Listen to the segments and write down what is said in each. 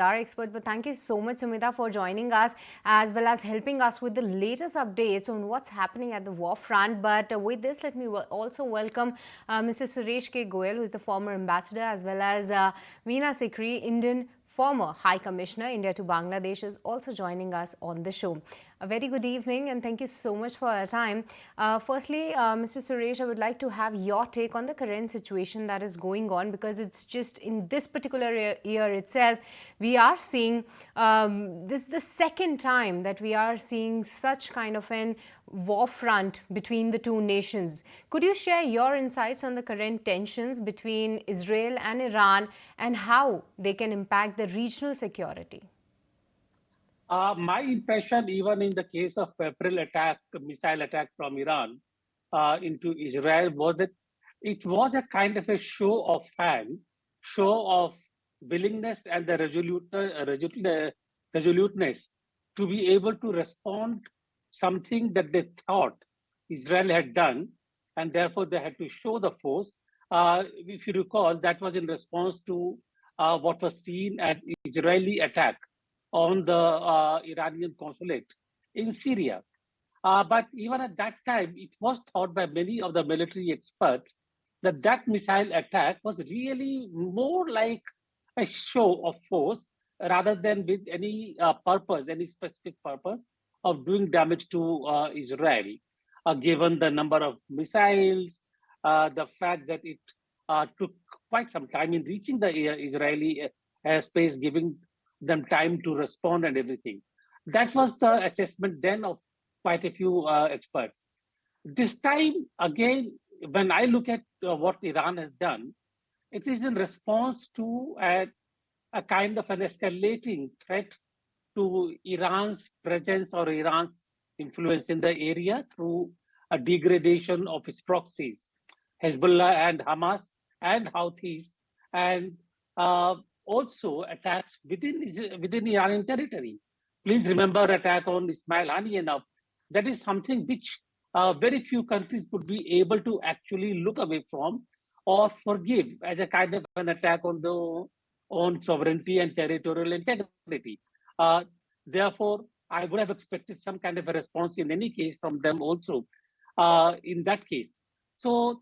our expert, but thank you so much, Sumita, for joining us as well as helping us with the latest updates on what's happening at the war front. But with this, let me also welcome Mr. Suresh K Goel, who is the former ambassador, as well as Veena Sikri, Indian former High Commissioner, India to Bangladesh, is also joining us on the show. A very good evening and thank you so much for your time. Firstly, Mr. Suresh, I would like to have your take on the current situation that is going on, because it's just in this particular year itself, we are seeing this is the second time that we are seeing such kind of an war front between the two nations. Could you share your insights on the current tensions between Israel and Iran and how they can impact the regional security? My impression, even in the case of April attack, missile attack from Iran into Israel, was that it was a kind of a show of willingness and the resoluteness to be able to respond something that they thought Israel had done, and therefore they had to show the force. If you recall, that was in response to what was seen as Israeli attack on the Iranian consulate in Syria. But even at that time, it was thought by many of the military experts that that missile attack was really more like a show of force rather than with any purpose, any specific purpose of doing damage to Israel, given the number of missiles, the fact that it took quite some time in reaching the Israeli airspace, giving them time to respond and everything. That was the assessment then of quite a few experts. This time, again, when I look at what Iran has done, it is in response to a kind of an escalating threat to Iran's presence or Iran's influence in the area through a degradation of its proxies, Hezbollah and Hamas and Houthis, and also attacks within Iranian territory. Please remember attack on Ismail Haniyeh. That is something which very few countries would be able to actually look away from or forgive as a kind of an attack on the own sovereignty and territorial integrity. Therefore, I would have expected some kind of a response in any case from them also in that case. So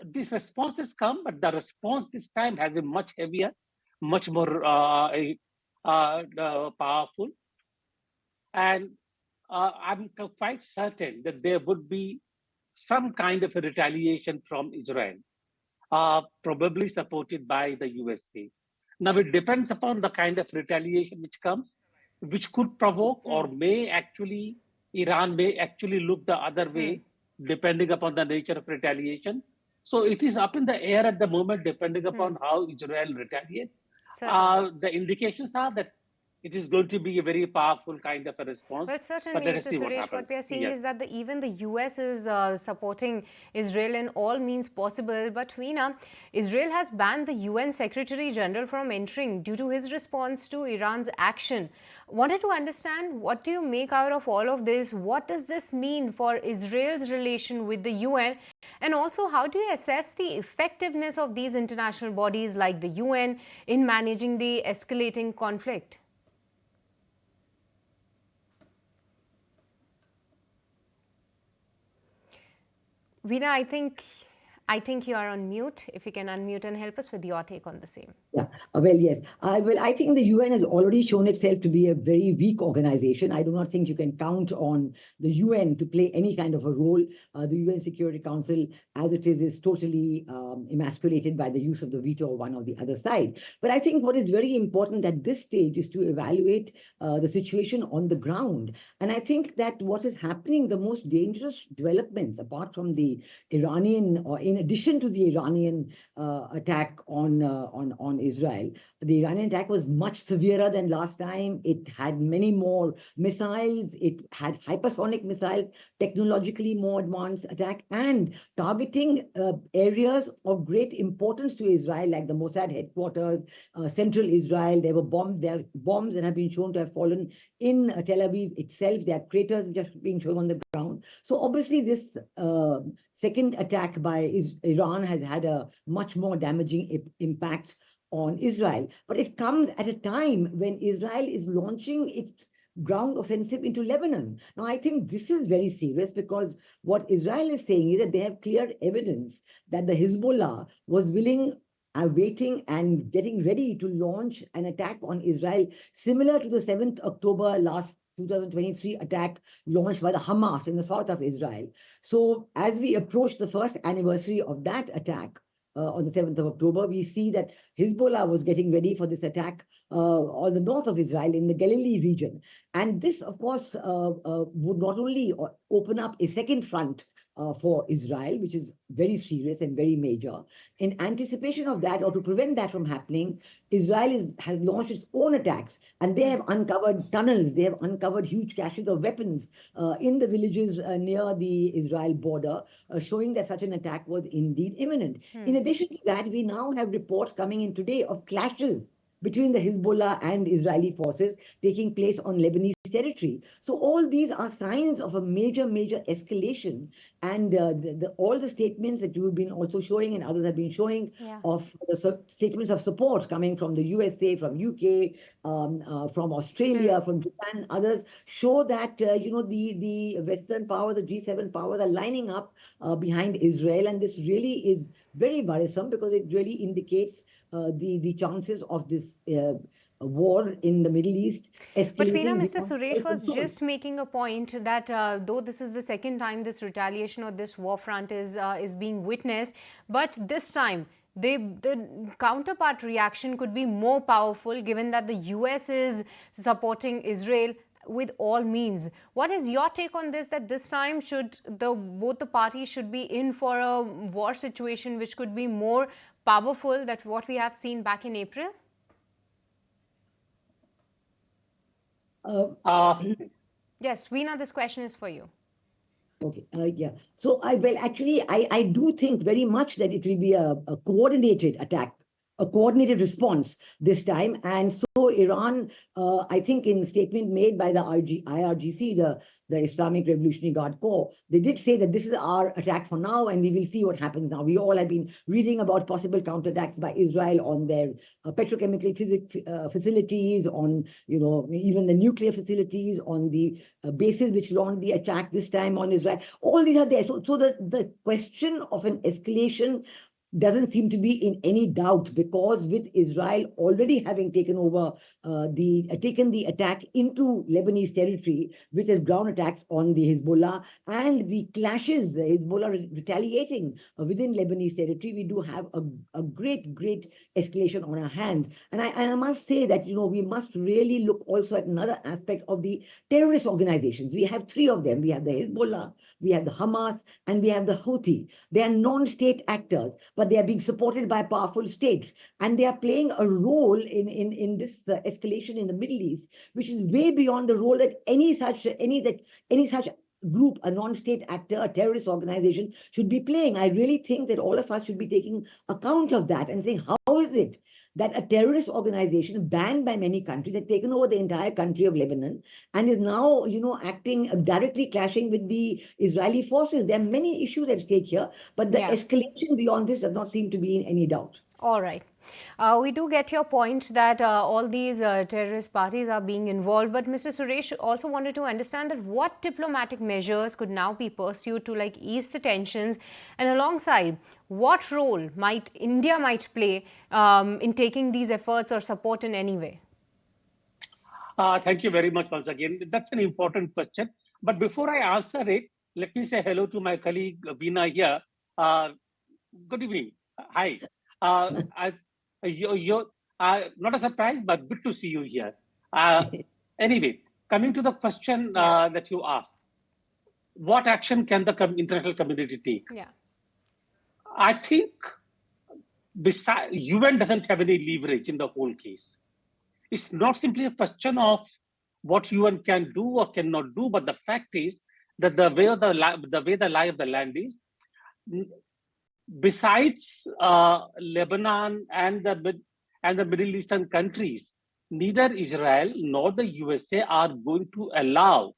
this response has come, but the response this time has been much heavier, much more powerful. And I'm quite certain that there would be some kind of a retaliation from Israel, probably supported by the USA. Now, it depends upon the kind of retaliation which comes, which could provoke or may actually, Iran may actually look the other way, depending upon the nature of retaliation. So it is up in the air at the moment, depending upon how Israel retaliates. The indications are that it is going to be a very powerful kind of a response. Well, certainly, But let us Mr. see what Suresh, what we happens. are seeing is that even the US is supporting Israel in all means possible. But Veena, Israel has banned the UN Secretary General from entering due to his response to Iran's action. Wanted to understand, what do you make out of all of this? What does this mean for Israel's relation with the UN? And also, how do you assess the effectiveness of these international bodies like the UN in managing the escalating conflict? Veena, I think you are on mute. If you can unmute and help us with your take on the same. Yeah, well, yes. I think the UN has already shown itself to be a very weak organization. I do not think you can count on the UN to play any kind of a role. The UN Security Council, as it is totally emasculated by the use of the veto of one or the other side. But I think what is very important at this stage is to evaluate the situation on the ground. And I think that what is happening, the most dangerous developments, apart from the Iranian, or in addition to the Iranian attack on Israel, the Iranian attack was much severer than last time. It had many more missiles. It had hypersonic missiles, technologically more advanced attack, and targeting areas of great importance to Israel, like the Mossad headquarters, central Israel. There are bombs that have been shown to have fallen in Tel Aviv itself. There are craters which are being shown on the ground. So obviously this second attack by Iran has had a much more damaging impact on Israel. But it comes at a time when Israel is launching its ground offensive into Lebanon. Now, I think this is very serious because what Israel is saying is that they have clear evidence that the Hezbollah was willing, waiting and getting ready to launch an attack on Israel, similar to the 7th October last 2023 attack launched by the Hamas in the south of Israel. So as we approach the first anniversary of that attack, on the 7th of October, we see that Hezbollah was getting ready for this attack on the north of Israel in the Galilee region. And this, of course, would not only open up a second front for Israel, which is very serious and very major. In anticipation of that, or to prevent that from happening, Israel has launched its own attacks, and they have uncovered tunnels, they have uncovered huge caches of weapons in the villages near the Israel border, showing that such an attack was indeed imminent. In addition to that, we now have reports coming in today of clashes between the Hezbollah and Israeli forces taking place on Lebanese territory. So all these are signs of a major, major escalation. And all the statements that you've been also showing and others have been showing of the statements of support coming from the USA, from UK, from Australia, from Japan, others show that, the Western powers, the G7 powers are lining up behind Israel. And this really is very worrisome because it really indicates the chances of this war in the Middle East escalating. But Veena, Mr. Suresh was just making a point that though this is the second time this retaliation or this war front is being witnessed, but this time the counterpart reaction could be more powerful given that the US is supporting Israel with all means. What is your take on this, that this time both the parties should be in for a war situation which could be more powerful than what we have seen back in April? Yes, Veena, this question is for you. Okay, yeah. So I do think very much that it will be a coordinated attack, a coordinated response this time. And so Iran, I think in a statement made by the IRGC, the Islamic Revolutionary Guard Corps, they did say that this is our attack for now, and we will see what happens now. We all have been reading about possible counterattacks by Israel on their petrochemical facilities, on even the nuclear facilities, on the bases which launched the attack this time on Israel. All these are there. So the question of an escalation doesn't seem to be in any doubt, because with Israel already having taken the attack into Lebanese territory with its ground attacks on the Hezbollah and the clashes, the Hezbollah retaliating within Lebanese territory, we do have a great escalation on our hands. And I must say that we must really look also at another aspect of the terrorist organizations. We have three of them. We have the Hezbollah, we have the Hamas, and we have the Houthi. They are non-state actors, but they are being supported by powerful states, and they are playing a role in this escalation in the Middle East, which is way beyond the role that any such group, a non-state actor, a terrorist organization should be playing. I really think that all of us should be taking account of that and saying, how is it that a terrorist organization banned by many countries had taken over the entire country of Lebanon and is now, acting directly clashing with the Israeli forces? There are many issues at stake here, but the escalation beyond this does not seem to be in any doubt. All right. We do get your point that all these terrorist parties are being involved, but Mr. Suresh also wanted to understand that what diplomatic measures could now be pursued to ease the tensions, and alongside what role India might play in taking these efforts or support in any way? Thank you very much once again. That's an important question. But before I answer it, let me say hello to my colleague Veena here. Good evening. Hi. You're not a surprise, but good to see you here. Anyway, coming to the question that you asked, what action can the international community take? Yeah. I think UN doesn't have any leverage in the whole case. It's not simply a question of what UN can do or cannot do, but the fact is that the way the lie of the land is, besides Lebanon and the Middle Eastern countries, neither Israel nor the USA are going to allow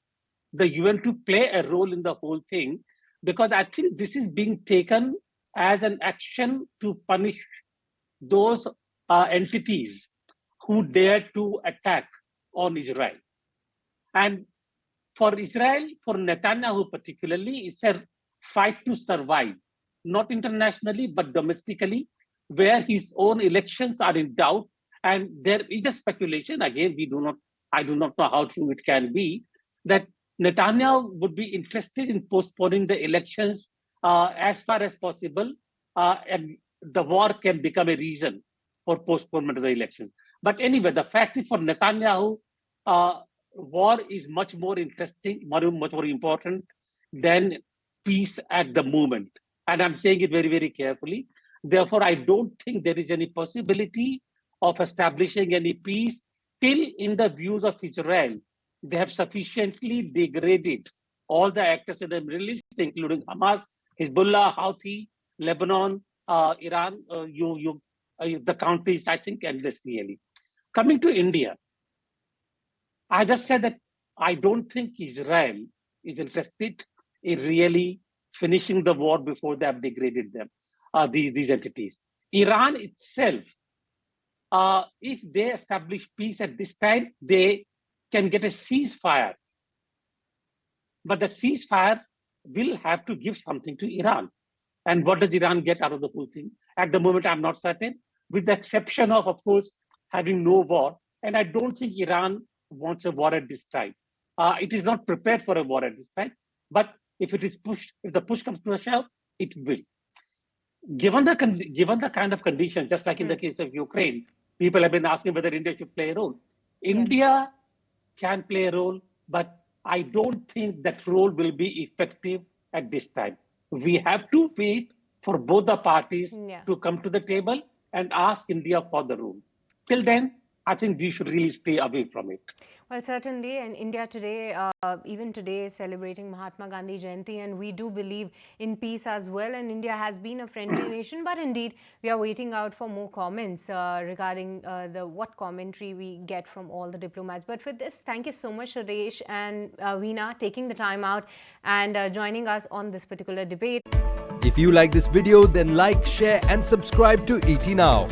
the UN to play a role in the whole thing, because I think this is being taken as an action to punish those entities who dared to attack on Israel. And for Israel, for Netanyahu particularly, it's a fight to survive, not internationally, but domestically, where his own elections are in doubt. And there is a speculation, again, I do not know how true it can be, that Netanyahu would be interested in postponing the elections as far as possible, and the war can become a reason for postponement of the elections. But anyway, the fact is for Netanyahu, war is much more interesting, much more important than peace at the moment. And I'm saying it very, very carefully. Therefore, I don't think there is any possibility of establishing any peace till, in the views of Israel, they have sufficiently degraded all the actors in the Middle East, including Hamas, Hezbollah, Houthi, Lebanon, Iran, the countries, I think, endless really. Coming to India, I just said that I don't think Israel is interested in really finishing the war before they have degraded them, these entities. Iran itself, if they establish peace at this time, they can get a ceasefire. But the ceasefire will have to give something to Iran. And what does Iran get out of the whole thing? At the moment, I'm not certain, with the exception of course, having no war. And I don't think Iran wants a war at this time. It is not prepared for a war at this time. But if the push comes to a shove, it will. Given the kind of conditions, just like in the case of Ukraine, people have been asking whether India should play a role. India can play a role, but I don't think that role will be effective at this time. We have to wait for both the parties to come to the table and ask India for the role. Till then, I think we should really stay away from it. Well, certainly, and India today, even today, is celebrating Mahatma Gandhi Jayanti, and we do believe in peace as well. And India has been a friendly nation, but indeed, we are waiting out for more comments regarding what commentary we get from all the diplomats. But for this, thank you so much, Suresh and Veena, taking the time out and joining us on this particular debate. If you like this video, then like, share, and subscribe to ET Now.